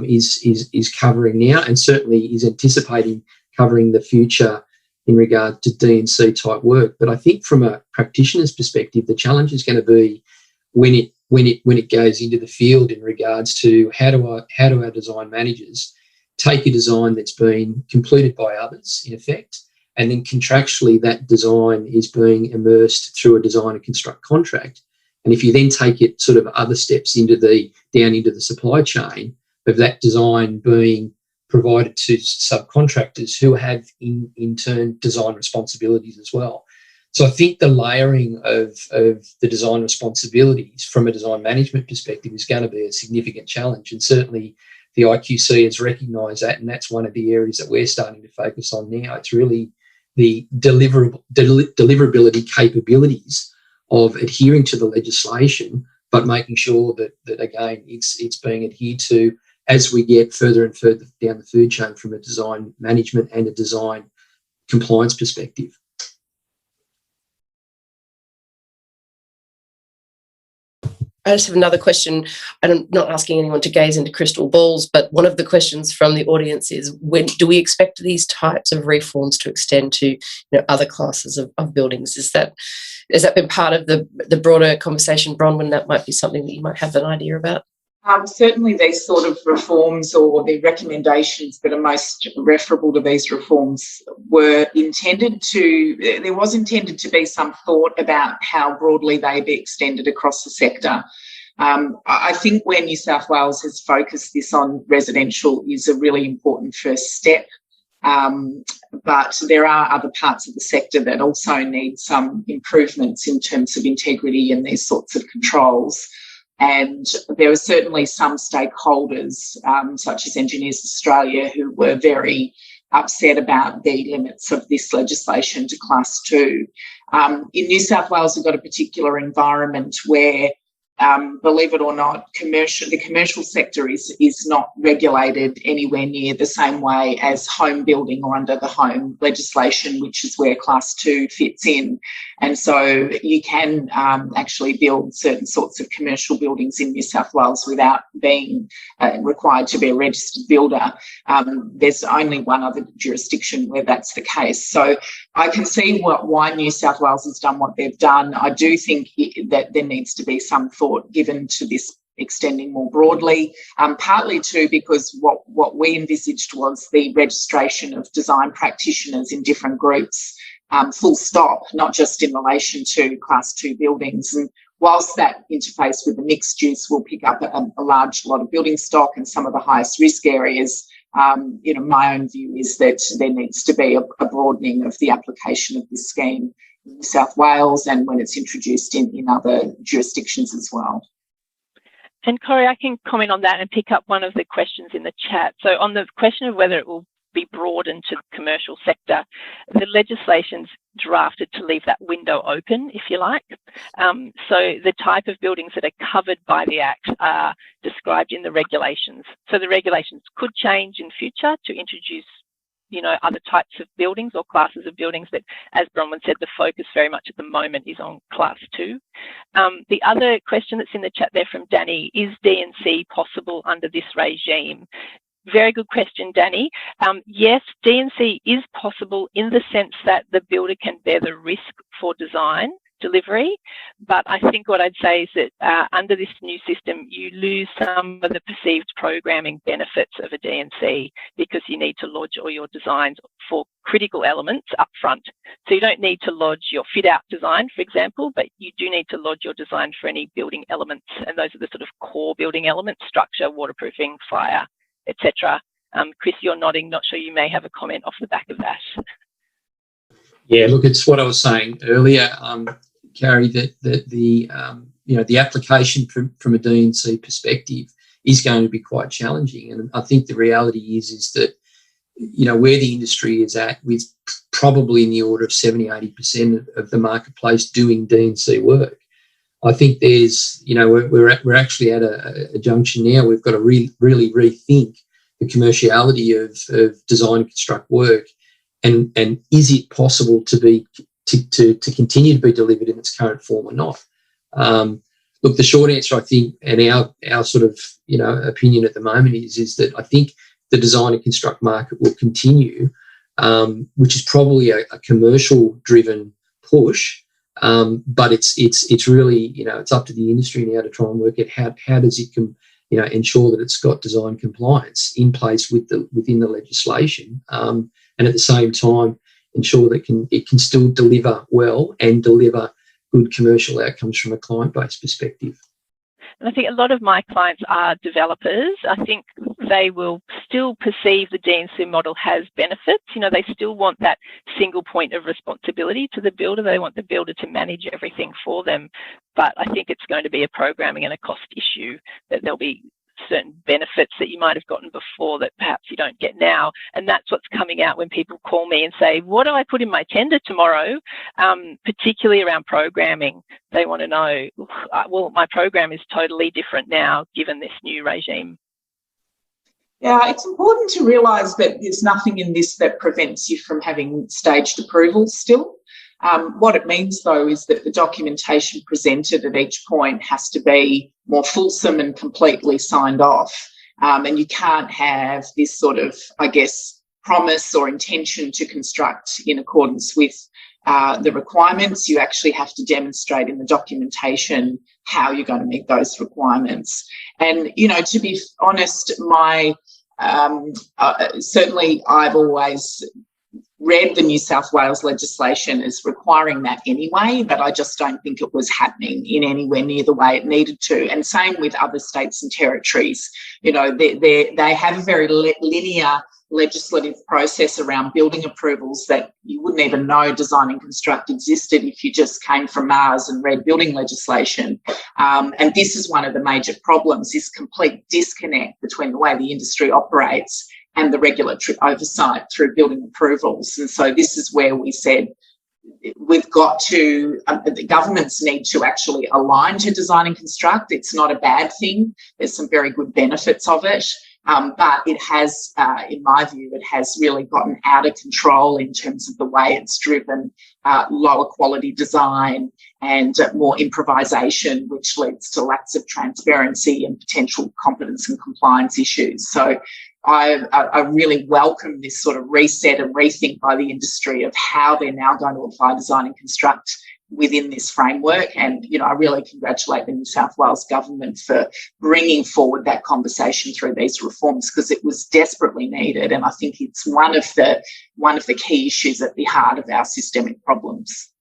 E: is covering now, and certainly is anticipating covering the future in regard to D&C type work. But I think from a practitioner's perspective, the challenge is going to be when it goes into the field in regards to how do our design managers take a design that's been completed by others in effect, and then contractually that design is being immersed through a design and construct contract. And if you then take it sort of other steps down into the supply chain of that design being provided to subcontractors who have in turn design responsibilities as well. So I think the layering of the design responsibilities from a design management perspective is going to be a significant challenge, and certainly the IQC has recognised that, and that's one of the areas that we're starting to focus on now. It's really the deliverability capabilities of adhering to the legislation, but making sure that again it's being adhered to as we get further and further down the food chain from a design management and a design compliance perspective.
B: I just have another question, and I'm not asking anyone to gaze into crystal balls, but one of the questions from the audience is, when do we expect these types of reforms to extend to other classes of buildings? Has that been part of the broader conversation, Bronwyn? That might be something that you might have an idea about.
C: Certainly these sort of reforms, or the recommendations that are most referable to these reforms, there was intended to be some thought about how broadly they be extended across the sector. I think where New South Wales has focused this on residential is a really important first step. But there are other parts of the sector that also need some improvements in terms of integrity and these sorts of controls. And there were certainly some stakeholders, such as Engineers Australia, who were very upset about the limits of this legislation to Class 2. In New South Wales, we've got a particular environment where, believe it or not, the commercial sector is not regulated anywhere near the same way as home building or under the home legislation, which is where Class 2 fits in. And so you can actually build certain sorts of commercial buildings in New South Wales without being required to be a registered builder. There's only one other jurisdiction where that's the case. So I can see why New South Wales has done what they've done. I do think that there needs to be some thought given to this extending more broadly, partly too because what we envisaged was the registration of design practitioners in different groups, full stop, not just in relation to Class 2 buildings. And whilst that interface with the mixed use will pick up a large lot of building stock and some of the highest risk areas, my own view is that there needs to be a broadening of the application of this scheme in New South Wales and when it's introduced in other jurisdictions as well.
D: And Corey, I can comment on that and pick up one of the questions in the chat. So on the question of whether it will be broadened to the commercial sector, the legislation's drafted to leave that window open, if you like. So the type of buildings that are covered by the Act are described in the regulations. So the regulations could change in future to introduce other types of buildings or classes of buildings, but as Bronwyn said, the focus very much at the moment is on Class 2. The other question that's in the chat there from Danny, is D&C possible under this regime? Very good question, Danny. Yes, D&C is possible in the sense that the builder can bear the risk for design delivery, but I think what I'd say is that under this new system, you lose some of the perceived programming benefits of a D&C because you need to lodge all your designs for critical elements up front. So you don't need to lodge your fit-out design, for example, but you do need to lodge your design for any building elements, and those are the sort of core building elements: structure, waterproofing, fire, etc. Chris, you're nodding, not sure, you may have a comment off the back of that.
E: Yeah, look, it's what I was saying earlier, Carrie, that the application from a D&C perspective is going to be quite challenging. And I think the reality is that, where the industry is at, with probably in the order of 70-80% of the marketplace doing D&C work, I think there's, we're actually at a junction now. We've got to really rethink the commerciality of design and construct work, and is it possible to continue to be delivered in its current form or not? Look, the short answer, I think, and our sort of opinion at the moment is that I think the design and construct market will continue, which is probably a commercial driven push. But it's really, it's up to the industry now to try and work out how does it ensure that it's got design compliance in place within the legislation, and at the same time ensure that it can still deliver well and deliver good commercial outcomes from a client-based perspective.
D: And I think a lot of my clients are developers. I think they will still perceive the D&C model has benefits. They still want that single point of responsibility to the builder. They want the builder to manage everything for them. But I think it's going to be a programming and a cost issue, that there'll be certain benefits that you might have gotten before that perhaps you don't get now. And that's what's coming out when people call me and say, what do I put in my tender tomorrow? Particularly around programming. They want to know, well, my program is totally different now given this new regime.
C: Yeah, it's important to realise that there's nothing in this that prevents you from having staged approvals still. What it means, though, is that the documentation presented at each point has to be more fulsome and completely signed off. And you can't have this sort of, I guess, promise or intention to construct in accordance with the requirements. You actually have to demonstrate in the documentation how you're going to meet those requirements. And, you know, to be honest, certainly I've always read the New South Wales legislation as requiring that anyway, but I just don't think it was happening in anywhere near the way it needed to. And same with other states and territories. You know, they have a very linear legislative process around building approvals that you wouldn't even know Design and Construct existed if you just came from Mars and read building legislation. And this is one of the major problems, this complete disconnect between the way the industry operates and the regulatory oversight through building approvals. And so this is where we said we've got to, the governments need to actually align to Design and Construct. It's not a bad thing. There's some very good benefits of it. But it has, in my view, it has really gotten out of control in terms of the way it's driven lower quality design and more improvisation, which leads to lacks of transparency and potential competence and compliance issues. So I really welcome this sort of reset and rethink by the industry of how they're now going to apply Design and Construct within this framework. And, you know, I really congratulate the New South Wales government for bringing forward that conversation through these reforms, because it was desperately needed. And I think it's one of the key issues at the heart of our systemic problems.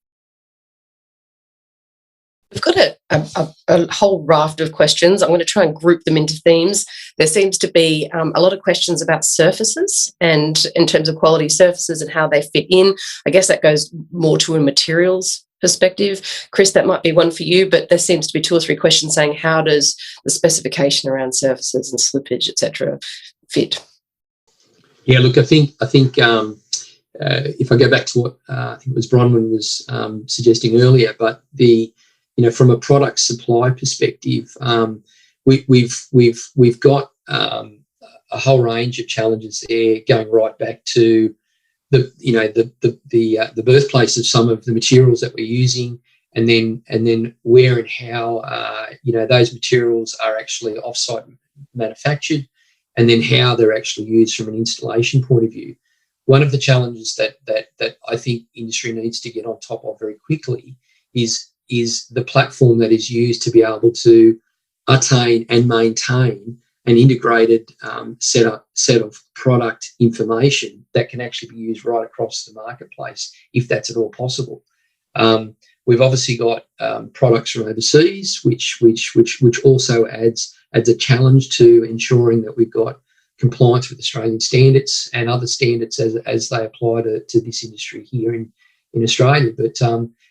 B: We've got a whole raft of questions. I'm going to try and group them into themes. There seems to be a lot of questions about surfaces and in terms of quality surfaces and how they fit in. I guess that goes more to a materials perspective. Chris, that might be one for you, but there seems to be 2 or 3 questions saying how does the specification around surfaces and slippage, etc., fit?
E: Yeah, look, I think if I go back to what I think it was Bronwyn was suggesting earlier, but from a product supply perspective, we've got a whole range of challenges there, going right back to the birthplace of some of the materials that we're using, and then where and how those materials are actually offsite manufactured, and then how they're actually used from an installation point of view. One of the challenges that I think industry needs to get on top of very quickly is the platform that is used to be able to attain and maintain an integrated set of product information that can actually be used right across the marketplace, if that's at all possible. We've obviously got products from overseas, which also adds a challenge to ensuring that we've got compliance with Australian standards and other standards as they apply to this industry here in Australia. But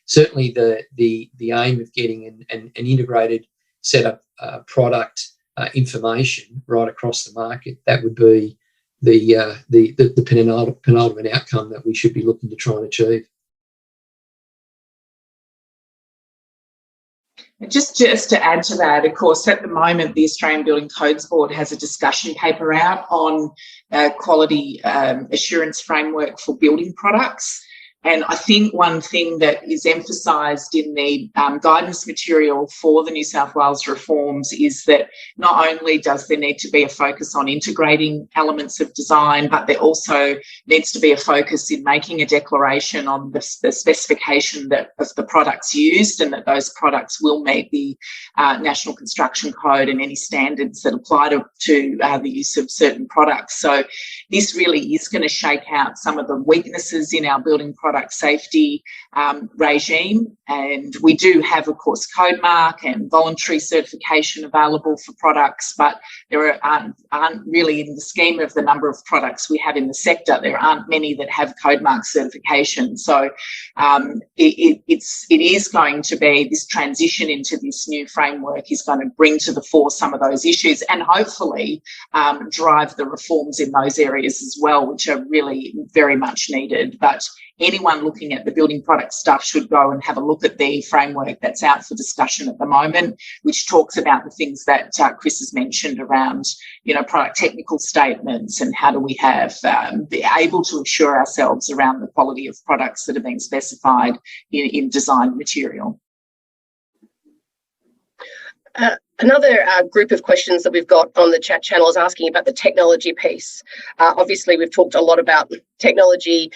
E: certainly the aim of getting an integrated set of product information right across the market, that would be the penultimate outcome that we should be looking to try and achieve.
C: Just to add to that, of course, at the moment, the Australian Building Codes Board has a discussion paper out on quality assurance framework for building products. And I think one thing that is emphasised in the guidance material for the New South Wales reforms is that not only does there need to be a focus on integrating elements of design, but there also needs to be a focus in making a declaration on the specification of the products used, and that those products will meet the National Construction Code and any standards that apply to the use of certain products. So this really is going to shake out some of the weaknesses in our building product safety regime. And we do have, of course, code mark and voluntary certification available for products, but there aren't really, in the scheme of the number of products we have in the sector, there aren't many that have code mark certification. So it is going to be, this transition into this new framework is going to bring to the fore some of those issues, and hopefully drive the reforms in those areas as well, which are really very much needed. But anyway, anyone looking at the building product stuff should go and have a look at the framework that's out for discussion at the moment, which talks about the things that Chris has mentioned around, product technical statements and how do we be able to assure ourselves around the quality of products that are being specified in design material.
B: Another group of questions that we've got on the chat channel is asking about the technology piece. Obviously, we've talked a lot about technology.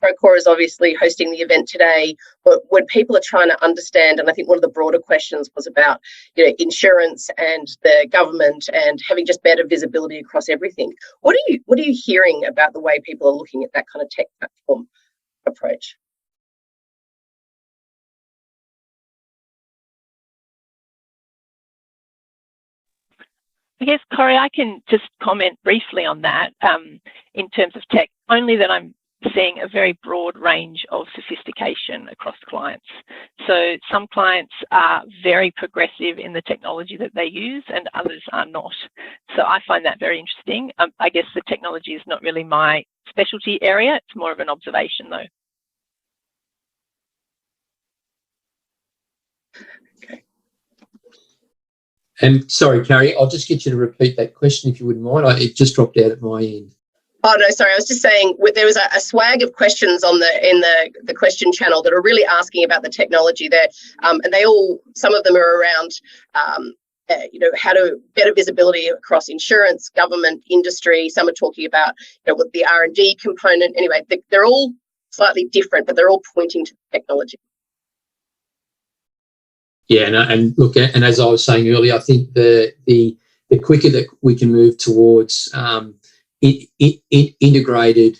B: Procore is obviously hosting the event today, but when people are trying to understand, and I think one of the broader questions was about insurance and the government and having just better visibility across everything. What are you hearing about the way people are looking at that kind of tech platform approach?
D: I guess, Corey, I can just comment briefly on that in terms of tech, only that I'm seeing a very broad range of sophistication across clients. So some clients are very progressive in the technology that they use and others are not. So I find that very interesting. I guess the technology is not really my specialty area. It's more of an observation though.
E: And sorry, Carrie, I'll just get you to repeat that question if you wouldn't mind. It just dropped out at my end.
B: Oh, no, sorry. I was just saying there was a swag of questions in the question channel that are really asking about the technology there. And some of them are around, how to better visibility across insurance, government, industry. Some are talking about, with the R&D component. Anyway, they're all slightly different, but they're all pointing to technology.
E: Yeah, and look, and as I was saying earlier, I think the quicker that we can move towards integrated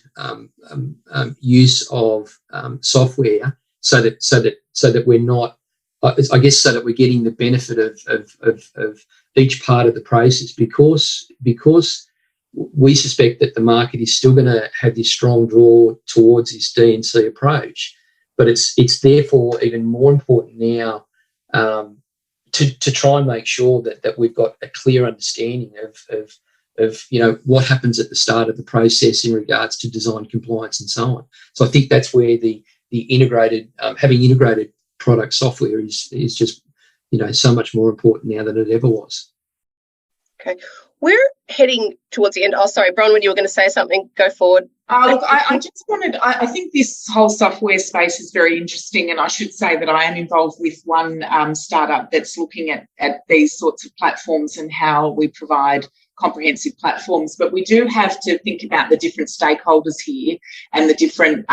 E: use of software, so that we're not, I guess, so that we're getting the benefit of each part of the process, because we suspect that the market is still going to have this strong draw towards this D&C approach, but it's therefore even more important now to try and make sure that we've got a clear understanding of what happens at the start of the process in regards to design compliance and so on. So I think that's where the integrated having integrated product software is just so much more important now than it ever was.
B: Okay, we're heading towards the end. Oh, sorry, Bronwyn, you were going to say something. Go forward.
C: Look, I think this whole software space is very interesting, and I should say that I am involved with one startup that's looking at these sorts of platforms and how we provide comprehensive platforms. But we do have to think about the different stakeholders here and the different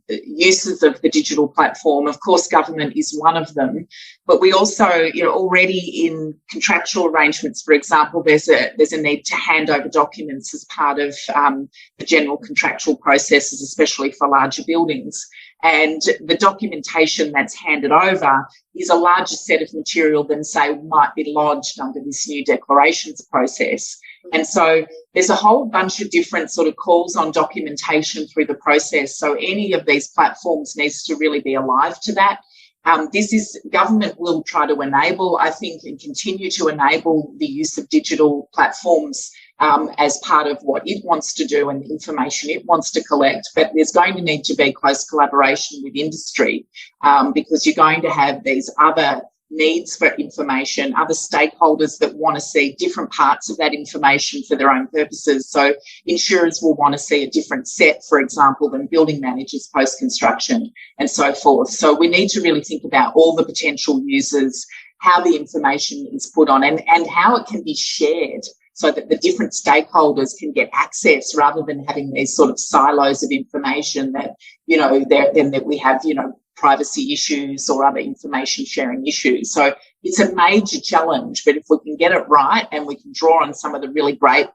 C: uses of the digital platform. Of course, government is one of them, but we also, already in contractual arrangements, for example, there's a need to hand over documents as part of the general contractual processes, especially for larger buildings. And the documentation that's handed over is a larger set of material than, say, might be lodged under this new declarations process. And so there's a whole bunch of different sort of calls on documentation through the process. So any of these platforms needs to really be alive to that. Government will try to enable, I think, and continue to enable the use of digital platforms as part of what it wants to do and the information it wants to collect. But there's going to need to be close collaboration with industry because you're going to have these other needs for information, other stakeholders that want to see different parts of that information for their own purposes. So insurers will want to see a different set, for example, than building managers post-construction and so forth. So we need to really think about all the potential users, how the information is put on and how it can be shared so that the different stakeholders can get access rather than having these sort of silos of information that, that we have, privacy issues or other information sharing issues. So it's a major challenge, but if we can get it right and we can draw on some of the really great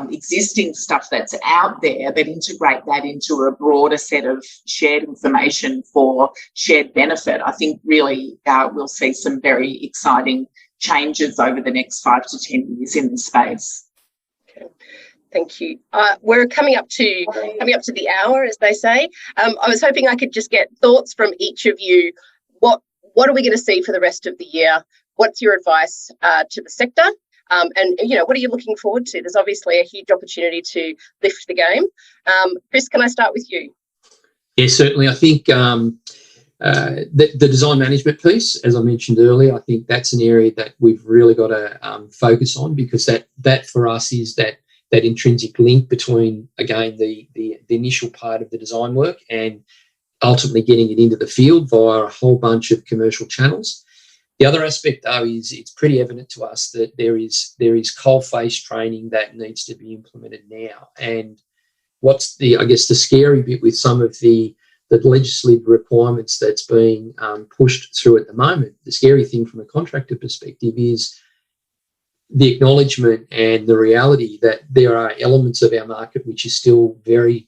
C: existing stuff that's out there, but integrate that into a broader set of shared information for shared benefit, I think really we'll see some very exciting changes over the next 5 to 10 years in this space.
B: Okay. Thank you. We're coming up to the hour, as they say. I was hoping I could just get thoughts from each of you. What are we going to see for the rest of the year? What's your advice to the sector? And what are you looking forward to? There's obviously a huge opportunity to lift the game. Chris, can I start with you?
E: Yeah, certainly. I think the design management piece, as I mentioned earlier, I think that's an area that we've really got to focus on, because that for us is that intrinsic link between, again, the initial part of the design work and ultimately getting it into the field via a whole bunch of commercial channels. The other aspect, though, is it's pretty evident to us that there is coalface training that needs to be implemented now. And what's the scary bit with some of the legislative requirements that's being pushed through at the moment, the scary thing from a contractor perspective is the acknowledgement and the reality that there are elements of our market which is still very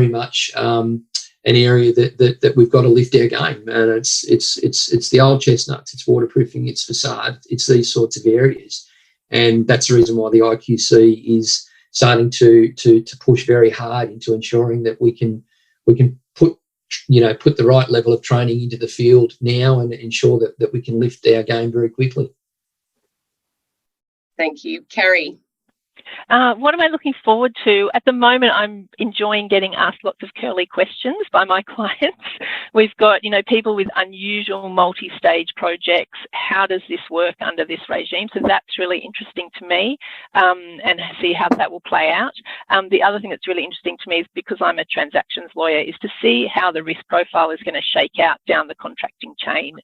E: much an area that we've got to lift our game. And it's the old chestnuts, it's waterproofing, it's facade, it's these sorts of areas. And that's the reason why the IQC is starting to push very hard into ensuring that we can put the right level of training into the field now and ensure that we can lift our game very quickly.
B: Thank you. Kerry?
D: What am I looking forward to? At the moment, I'm enjoying getting asked lots of curly questions by my clients. We've got, people with unusual multi-stage projects. How does this work under this regime? So that's really interesting to me, and see how that will play out. The other thing that's really interesting to me is, because I'm a transactions lawyer, is to see how the risk profile is going to shake out down the contracting chain.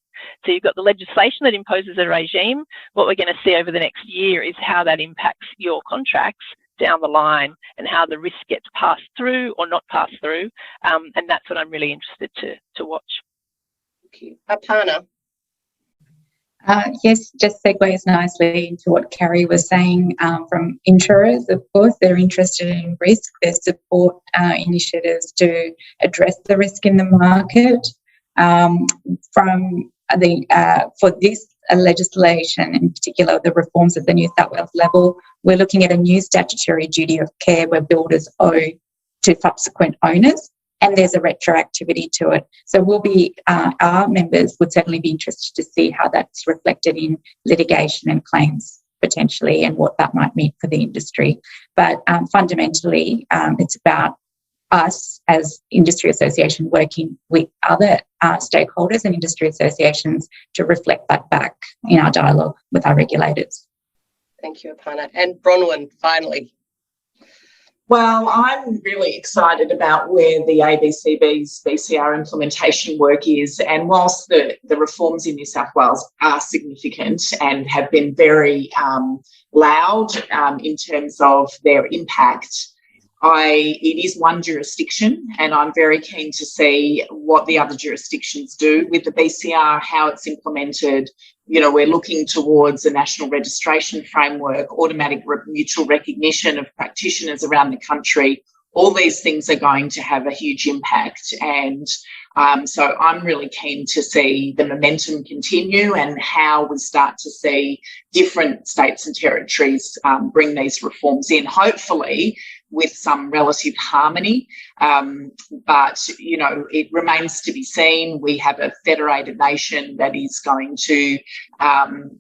D: So you've got the legislation that imposes a regime. What we're going to see over the next year is how that impacts your contracts down the line and how the risk gets passed through or not passed through. And that's what I'm really interested to watch.
B: Thank you. Aparna?
F: Yes, just segues nicely into what Kerry was saying. From insurers, of course, they're interested in risk. They support initiatives to address the risk in the market. For this legislation, in particular, the reforms at the New South Wales level, we're looking at a new statutory duty of care where builders owe to subsequent owners, and there's a retroactivity to it. So our members would certainly be interested to see how that's reflected in litigation and claims potentially, and what that might mean for the industry. But fundamentally, it's about us as industry association working with other stakeholders and industry associations to reflect that back in our dialogue with our regulators.
B: Thank you, Aparna. And Bronwyn, finally.
C: Well, I'm really excited about where the ABCB's BCR implementation work is. And whilst the reforms in New South Wales are significant and have been very loud in terms of their impact, it is one jurisdiction, and I'm very keen to see what the other jurisdictions do with the BCR, how it's implemented. We're looking towards a national registration framework, automatic mutual recognition of practitioners around the country. All these things are going to have a huge impact. And so I'm really keen to see the momentum continue and how we start to see different states and territories bring these reforms in, hopefully with some relative harmony. But, it remains to be seen. We have a federated nation that is going to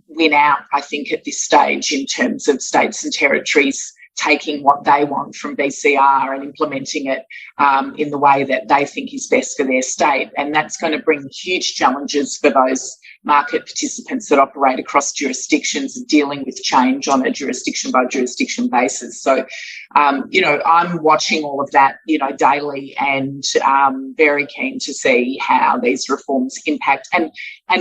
C: win out, I think, at this stage in terms of states and territories taking what they want from BCR and implementing it in the way that they think is best for their state. And that's going to bring huge challenges for those market participants that operate across jurisdictions and dealing with change on a jurisdiction by jurisdiction basis. So, I'm watching all of that, daily, and very keen to see how these reforms impact. And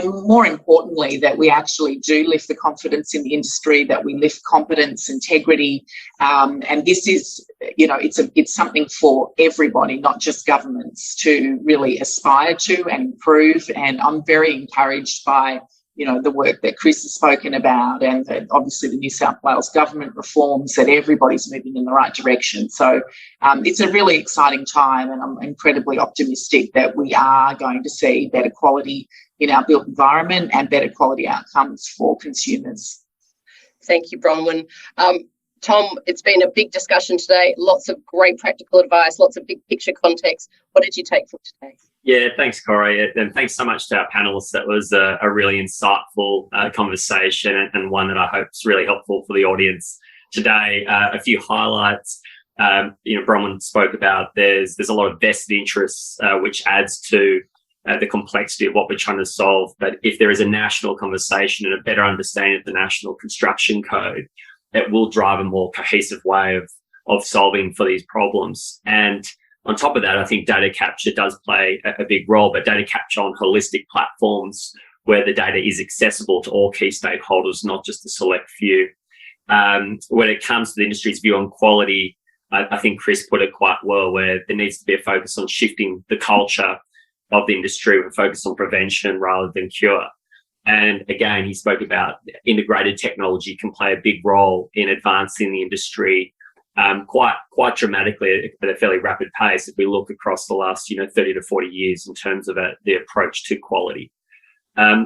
C: more importantly, that we actually do lift the confidence in the industry, that we lift competence, integrity. And this is, it's something for everybody, not just governments, to really aspire to and improve. And I'm very encouraged by, the work that Chris has spoken about, and obviously the New South Wales government reforms, that everybody's moving in the right direction. So it's a really exciting time, and I'm incredibly optimistic that we are going to see better quality in our built environment and better quality outcomes for consumers.
B: Thank you, Bronwyn. Tom, it's been a big discussion today. Lots of great practical advice, lots of big picture context. What did you take from today?
A: Yeah, thanks, Corey. And thanks so much to our panelists. That was a really insightful conversation, and one that I hope is really helpful for the audience today. A few highlights. Bronwyn spoke about, there's a lot of vested interests, which adds to the complexity of what we're trying to solve. But if there is a national conversation and a better understanding of the National Construction Code, it will drive a more cohesive way of solving for these problems. And on top of that, I think data capture does play a big role, but data capture on holistic platforms where the data is accessible to all key stakeholders, not just a select few. When it comes to the industry's view on quality, I think Chris put it quite well, where there needs to be a focus on shifting the culture of the industry with a focus on prevention rather than cure. And again, he spoke about integrated technology can play a big role in advancing the industry quite dramatically at a fairly rapid pace if we look across the last 30 to 40 years in terms of the approach to quality.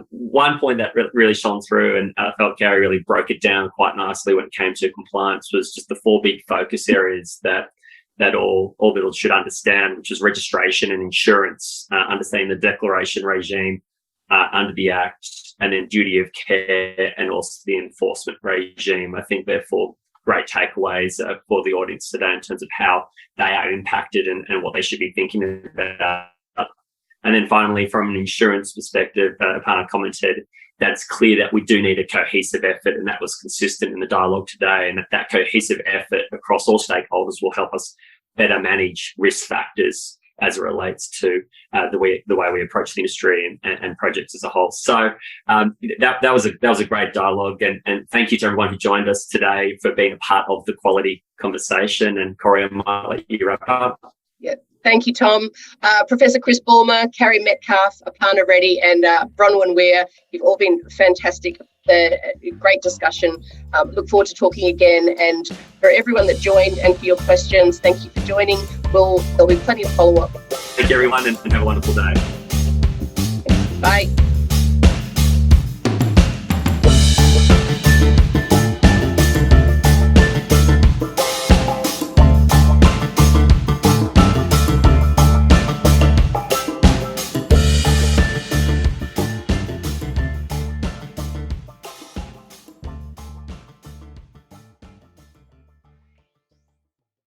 A: One point that really shone through, and I felt Gary really broke it down quite nicely when it came to compliance, was just the 4 big focus areas that all builders should understand, which is registration and insurance, understanding the declaration regime under the Act, and then duty of care, and also the enforcement regime. I think they're 4 great takeaways for the audience today in terms of how they are impacted and what they should be thinking about. And then finally, from an insurance perspective, Aparna commented that it's clear that we do need a cohesive effort, and that was consistent in the dialogue today, and that cohesive effort across all stakeholders will help us better manage risk factors as it relates to the way we approach the industry and projects as a whole. So that was a great dialogue, and thank you to everyone who joined us today for being a part of the quality conversation. And Corey, I might let you wrap up.
B: Yeah, thank you, Tom. Professor Chris Bulmer, Carrie Metcalf, Aparna Reddy, and Bronwyn Weir, you've all been fantastic. Great discussion. Look forward to talking again. And for everyone that joined and for your questions, thank you for joining. There'll be plenty of follow-up.
A: Thank you, everyone, and have a wonderful day.
B: Bye.